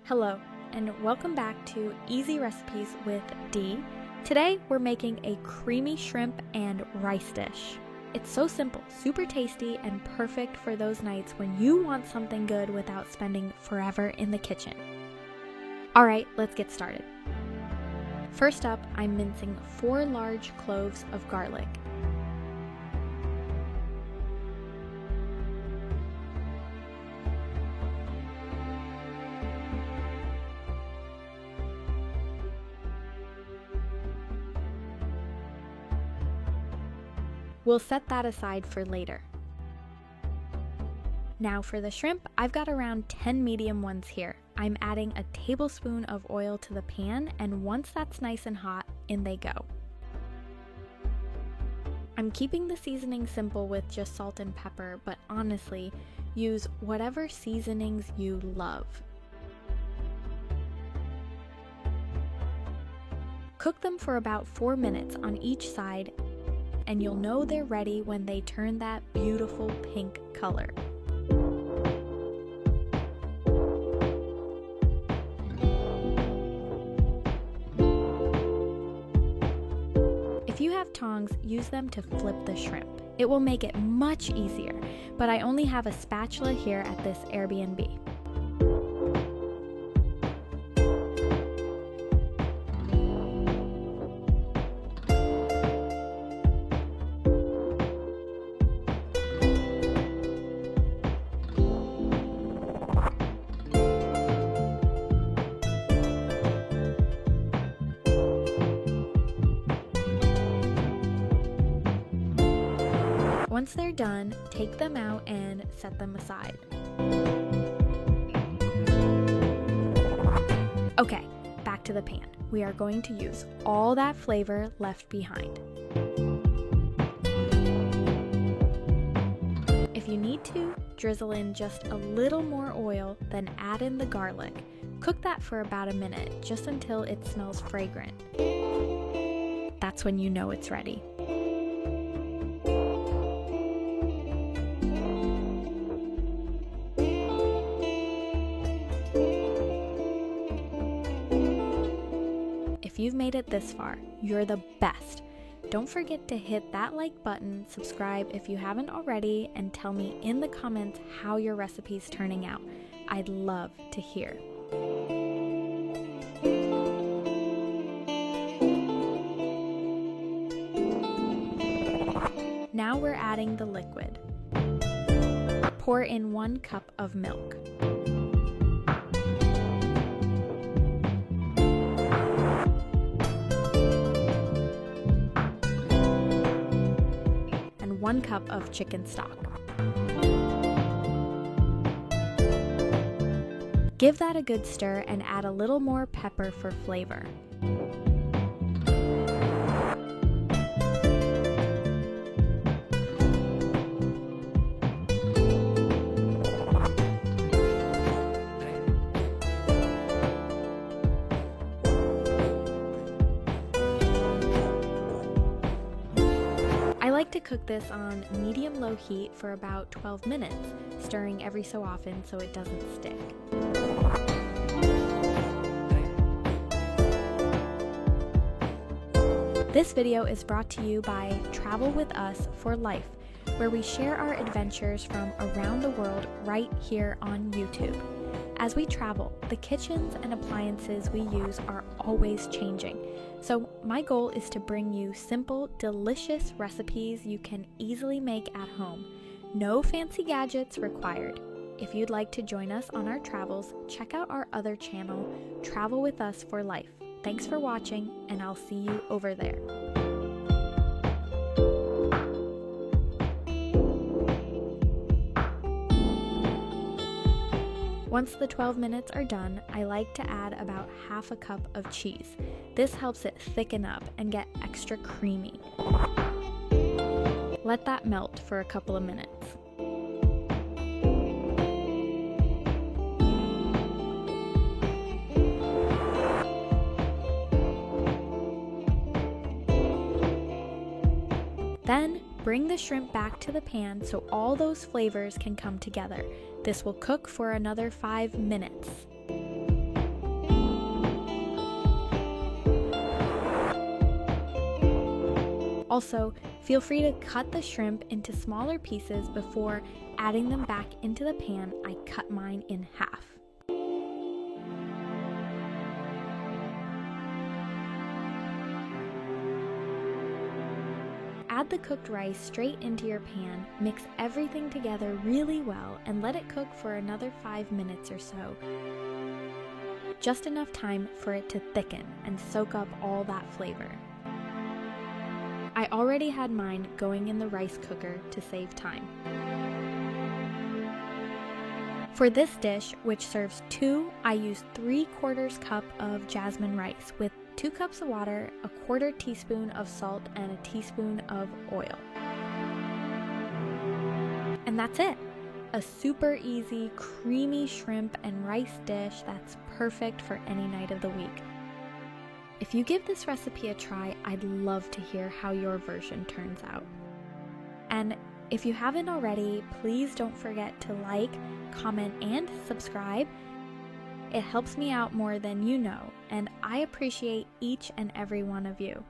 Hello, and welcome back to Easy Recipes with Dee. Today, we're making a creamy shrimp and rice dish. It's so simple, super tasty, and perfect for those nights when you want something good without spending forever in the kitchen. Alright, let's get started. First up, I'm mincing 4 large cloves of garlic. We'll set that aside for later. Now for the shrimp, I've got around 10 medium ones here. I'm adding a tablespoon of oil to the pan, and once that's nice and hot, in they go. I'm keeping the seasoning simple with just salt and pepper, but honestly, use whatever seasonings you love. Cook them for about 4 minutes on each side, and you'll know they're ready when they turn that beautiful pink color. If you have tongs, use them to flip the shrimp. It will make it much easier, but I only have a spatula here at this Airbnb. Once they're done, take them out and set them aside. Okay, back to the pan. We are going to use all that flavor left behind. If you need to, drizzle in just a little more oil, then add in the garlic. Cook that for about a minute, just until it smells fragrant. That's when you know it's ready. If you've made it this far, you're the best. Don't forget to hit that like button, subscribe if you haven't already, and tell me in the comments how your recipe's turning out. I'd love to hear. Now we're adding the liquid. Pour in 1 cup of milk. And 1 cup of chicken stock. Give that a good stir and add a little more pepper for flavor. I like to cook this on medium-low heat for about 12 minutes, stirring every so often so it doesn't stick. This video is brought to you by Travel With Us for Life, where we share our adventures from around the world right here on YouTube. As we travel, the kitchens and appliances we use are always changing. So my goal is to bring you simple, delicious recipes you can easily make at home. No fancy gadgets required. If you'd like to join us on our travels, check out our other channel, Travel With Us for Life. Thanks for watching, and I'll see you over there. Once the 12 minutes are done, I like to add about half a cup of cheese. This helps it thicken up and get extra creamy. Let that melt for a couple of minutes. Then bring the shrimp back to the pan so all those flavors can come together. This will cook for another 5 minutes. Also, feel free to cut the shrimp into smaller pieces before adding them back into the pan. I cut mine in half. Add the cooked rice straight into your pan, mix everything together really well, and let it cook for another 5 minutes or so. Just enough time for it to thicken and soak up all that flavor. I already had mine going in the rice cooker to save time. For this dish, which serves 2, I used 3/4 cup of jasmine rice with 2 cups of water, a 1/4 teaspoon of salt, and a teaspoon of oil. And that's it. A super easy, creamy shrimp and rice dish that's perfect for any night of the week. If you give this recipe a try, I'd love to hear how your version turns out. And if you haven't already, please don't forget to like, comment, and subscribe. It helps me out more than you know, and I appreciate each and every one of you.